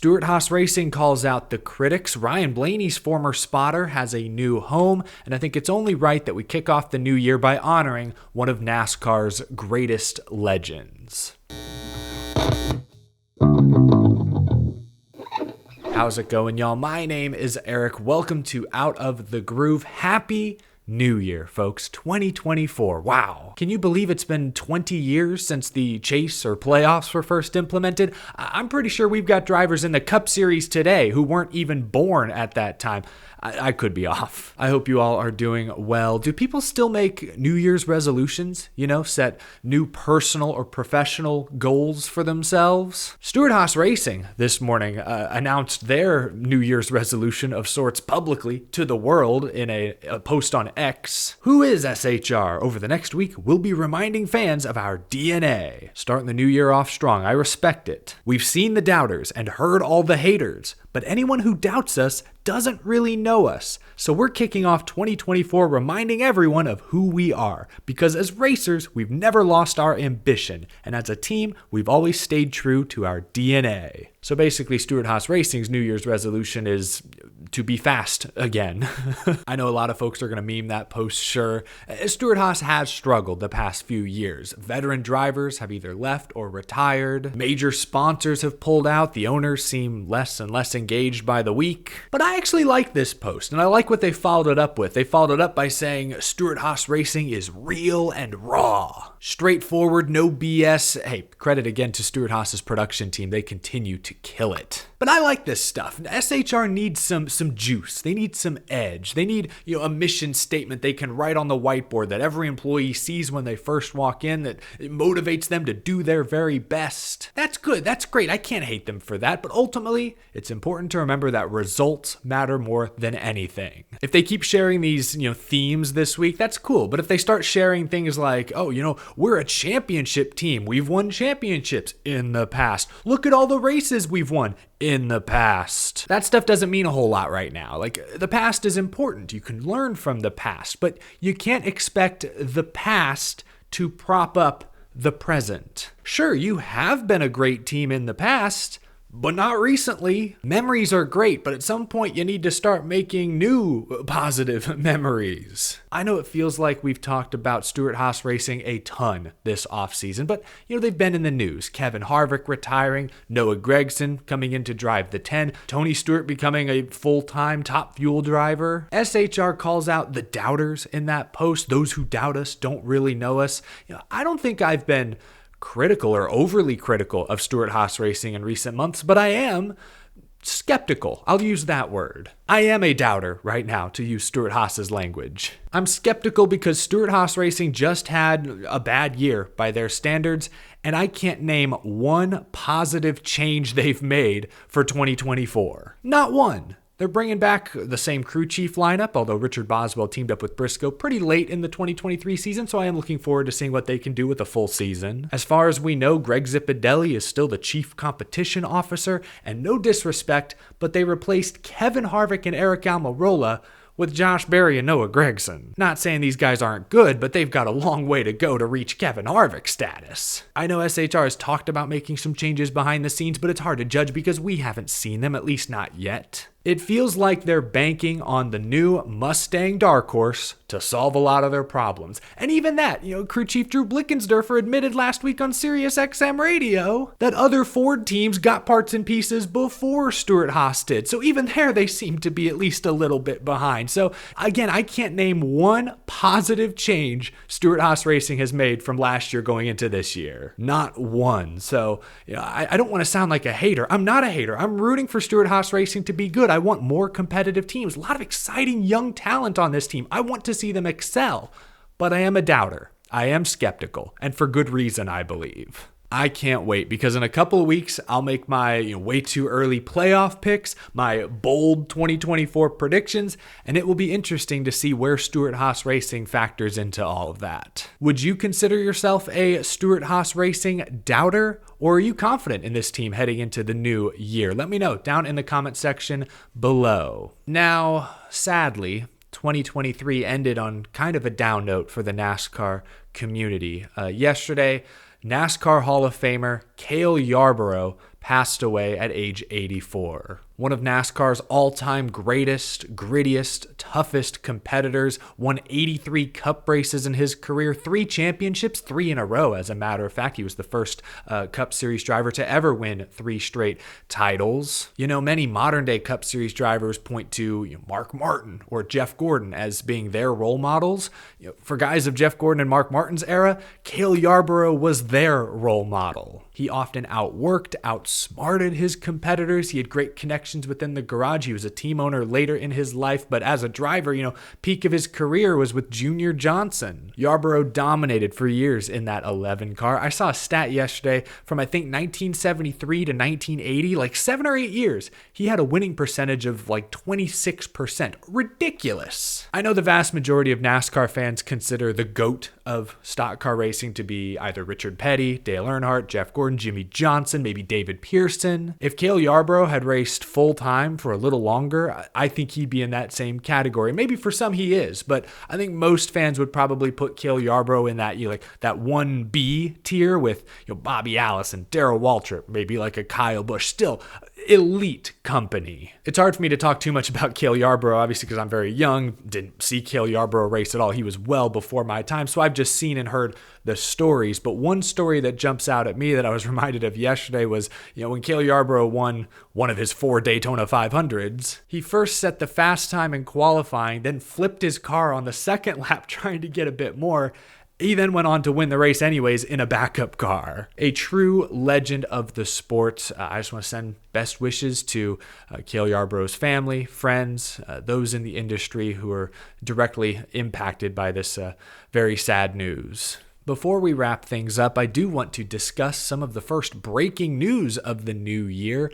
Stewart-Haas Racing calls out the critics. Ryan Blaney's former spotter has a new home, and I think it's only right that we kick off the new year by honoring one of NASCAR's greatest legends. How's it going, y'all? My name is Eric. Welcome to Out of the Groove. Happy New Year, folks. 2024. Wow. Can you believe it's been 20 years since the chase or playoffs were first implemented? I'm pretty sure we've got drivers in the Cup Series today who weren't even born at that time. I could be off. I hope you all are doing well. Do people still make New Year's resolutions? Set new personal or professional goals for themselves? Stewart-Haas Racing this morning announced their New Year's resolution of sorts publicly to the world in a post on X. Who is SHR? Over the next week, we'll be reminding fans of our DNA. Starting the new year off strong. I respect it. We've seen the doubters and heard all the haters, but anyone who doubts us doesn't really know us. So we're kicking off 2024 reminding everyone of who we are. Because as racers, we've never lost our ambition. And as a team, we've always stayed true to our DNA. So basically, Stewart-Haas Racing's New Year's resolution is to be fast again. I know a lot of folks are going to meme that post, sure. Stewart-Haas has struggled the past few years. Veteran drivers have either left or retired. Major sponsors have pulled out. The owners seem less and less engaged by the week. But I actually like this post, and I like what they followed it up with. They followed it up by saying, Stewart-Haas Racing is real and raw. Straightforward, no BS. Hey, credit again to Stewart-Haas's production team. They continue to kill it. But I like this stuff. SHR needs some juice. They need some edge. They need, a mission statement they can write on the whiteboard that every employee sees when they first walk in, that it motivates them to do their very best. That's good. That's great. I can't hate them for that. But ultimately, it's important to remember that results matter more than anything. If they keep sharing these, themes this week, that's cool. But if they start sharing things like, we're a championship team. We've won championships in the past. Look at all the races we've won in the past. That stuff doesn't mean a whole lot right now. The past is important. You can learn from the past, but you can't expect the past to prop up the present. Sure, you have been a great team in the past, but not recently. Memories are great, but at some point you need to start making new positive memories. I know it feels like we've talked about Stewart-Haas Racing a ton this offseason, but they've been in the news. Kevin Harvick retiring, Noah Gragson coming in to drive the 10, Tony Stewart becoming a full-time top fuel driver. SHR calls out the doubters in that post. Those who doubt us don't really know us. I don't think I've been critical or overly critical of Stewart-Haas Racing in recent months, but I am skeptical. I'll use that word. I am a doubter right now, to use Stewart-Haas's language. I'm skeptical because Stewart-Haas Racing just had a bad year by their standards, and I can't name one positive change they've made for 2024. Not one. They're bringing back the same crew chief lineup, although Richard Boswell teamed up with Briscoe pretty late in the 2023 season, so I am looking forward to seeing what they can do with a full season. As far as we know, Greg Zipadelli is still the chief competition officer, and no disrespect, but they replaced Kevin Harvick and Eric Almirola with Josh Berry and Noah Gragson. Not saying these guys aren't good, but they've got a long way to go to reach Kevin Harvick status. I know SHR has talked about making some changes behind the scenes, but it's hard to judge because we haven't seen them, at least not yet. It feels like they're banking on the new Mustang Dark Horse to solve a lot of their problems. And even that, crew chief Drew Blickensderfer admitted last week on Sirius XM radio that other Ford teams got parts and pieces before Stewart-Haas did. So even there, they seem to be at least a little bit behind. So again, I can't name one positive change Stewart-Haas Racing has made from last year going into this year. Not one. So I don't want to sound like a hater. I'm not a hater. I'm rooting for Stewart-Haas Racing to be good. I want more competitive teams. A lot of exciting young talent on this team. I want to see them excel, but I am a doubter. I am skeptical, and for good reason, I believe. I can't wait because in a couple of weeks, I'll make my way too early playoff picks, my bold 2024 predictions, and it will be interesting to see where Stewart-Haas Racing factors into all of that. Would you consider yourself a Stewart-Haas Racing doubter, or are you confident in this team heading into the new year? Let me know down in the comment section below. Now, sadly, 2023 ended on kind of a down note for the NASCAR community. Yesterday, NASCAR Hall of Famer Cale Yarborough passed away at age 84. One of NASCAR's all-time greatest, grittiest, toughest competitors, won 83 cup races in his career, 3 championships, 3 in a row, as a matter of fact. He was the first Cup Series driver to ever win 3 straight titles. You know, many modern-day Cup Series drivers point to Mark Martin or Jeff Gordon as being their role models. For guys of Jeff Gordon and Mark Martin's era, Cale Yarborough was their role model. He often outworked, outsmarted his competitors. He had great connections within the garage. He was a team owner later in his life, but as a driver, peak of his career was with Junior Johnson. Yarborough dominated for years in that 11 car. I saw a stat yesterday from, I think, 1973 to 1980, like 7 or 8 years. He had a winning percentage of like 26%. Ridiculous. I know the vast majority of NASCAR fans consider the GOAT of stock car racing to be either Richard Petty, Dale Earnhardt, Jeff Gordon, Jimmy Johnson, maybe David Pearson. If Cale Yarborough had raced full-time for a little longer, I think he'd be in that same category. Maybe for some he is, but I think most fans would probably put Cale Yarborough in that, that 1B tier with Bobby Allison, Darrell Waltrip, maybe like a Kyle Busch. Still, elite company. It's hard for me to talk too much about Cale Yarborough, obviously, because I'm very young, didn't see Cale Yarborough race at all. He was well before my time, so I've just seen and heard the stories. But one story that jumps out at me that I was reminded of yesterday was, when Cale Yarborough won one of his 4 Daytona 500s, he first set the fast time in qualifying, then flipped his car on the second lap trying to get a bit more. He then went on to win the race anyways in a backup car. A true legend of the sport. I just want to send best wishes to Cale Yarborough's family, friends, those in the industry who are directly impacted by this very sad news. Before we wrap things up, I do want to discuss some of the first breaking news of the new year.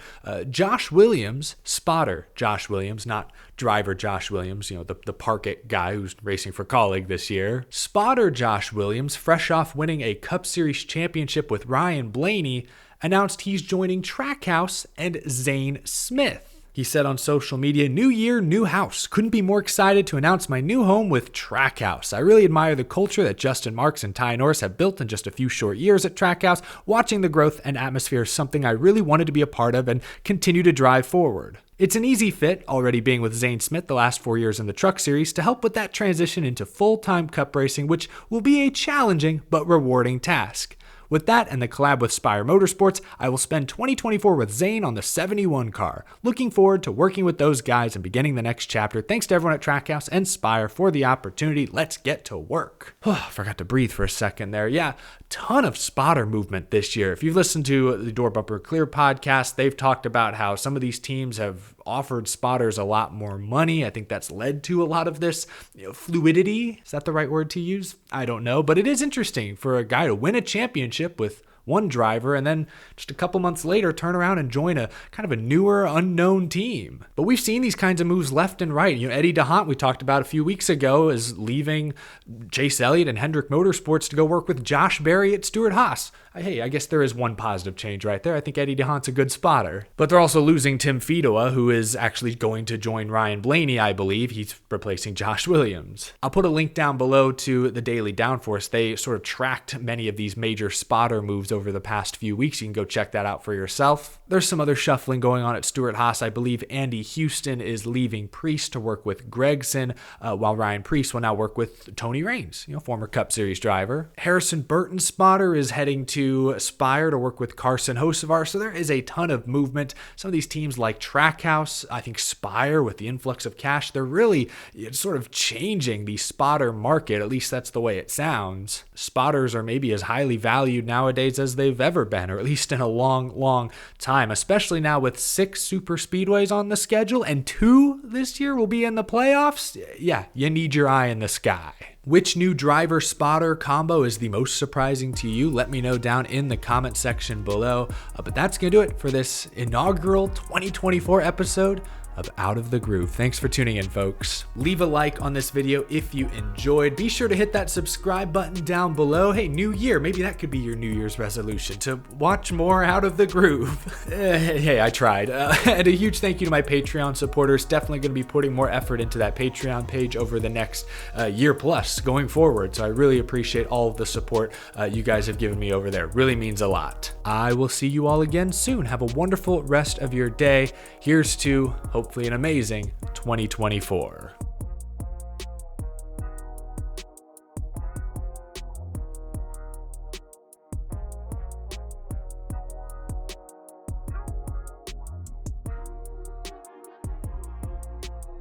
Josh Williams, spotter Josh Williams, not driver Josh Williams, the park it guy who's racing for Colleague this year. Spotter Josh Williams, fresh off winning a Cup Series championship with Ryan Blaney, announced he's joining Trackhouse and Zane Smith. He said on social media, "New year, new house. Couldn't be more excited to announce my new home with Trackhouse. I really admire the culture that Justin Marks and Ty Norris have built in just a few short years at Trackhouse. Watching the growth and atmosphere is something I really wanted to be a part of and continue to drive forward. It's an easy fit, already being with Zane Smith the last 4 years in the Truck Series, to help with that transition into full-time Cup racing, which will be a challenging but rewarding task. With that and the collab with Spire Motorsports, I will spend 2024 with Zane on the 71 car. Looking forward to working with those guys and beginning the next chapter. Thanks to everyone at Trackhouse and Spire for the opportunity. Let's get to work." Forgot to breathe for a second there. Yeah, ton of spotter movement this year. If you've listened to the Door Bumper Clear podcast, they've talked about how some of these teams have offered spotters a lot more money. I think that's led to a lot of this fluidity. Is that the right word to use? I don't know, but it is interesting for a guy to win a championship with one driver and then just a couple months later turn around and join a kind of a newer, unknown team. But we've seen these kinds of moves left and right. Eddie DeHaan, we talked about a few weeks ago, is leaving Chase Elliott and Hendrick Motorsports to go work with Josh Berry at Stewart-Haas. Hey, I guess there is one positive change right there. I think Eddie DeHaan's a good spotter. But they're also losing Tim Fedowa, who is actually going to join Ryan Blaney, I believe. He's replacing Josh Williams. I'll put a link down below to the Daily Downforce. They sort of tracked many of these major spotter moves over the past few weeks. You can go check that out for yourself. There's some other shuffling going on at Stewart-Haas. I believe Andy Houston is leaving Priest to work with Gregson, while Ryan Priest will now work with Tony Raines, former Cup Series driver. Harrison Burton's spotter is heading to Spire to work with Carson Hocevar. So there is a ton of movement. Some of these teams like Trackhouse, I think Spire, with the influx of cash, they're really sort of changing the spotter market. At least that's the way it sounds. Spotters are maybe as highly valued nowadays as they've ever been, or at least in a long, long time, especially now with 6 super speedways on the schedule and 2 this year will be in the playoffs. Yeah, you need your eye in the sky. Which new driver-spotter combo is the most surprising to you? Let me know down in the comment section below. But that's going to do it for this inaugural 2024 episode of Out of the Groove. Thanks for tuning in, folks. Leave a like on this video if you enjoyed. Be sure to hit that subscribe button down below. Hey, new year, maybe that could be your New Year's resolution, to watch more Out of the Groove. Hey, I tried. And a huge thank you to my Patreon supporters. Definitely going to be putting more effort into that Patreon page over the next year plus going forward. So I really appreciate all of the support you guys have given me over there. Really means a lot. I will see you all again soon. Have a wonderful rest of your day. Here's to hopefully an amazing 2024.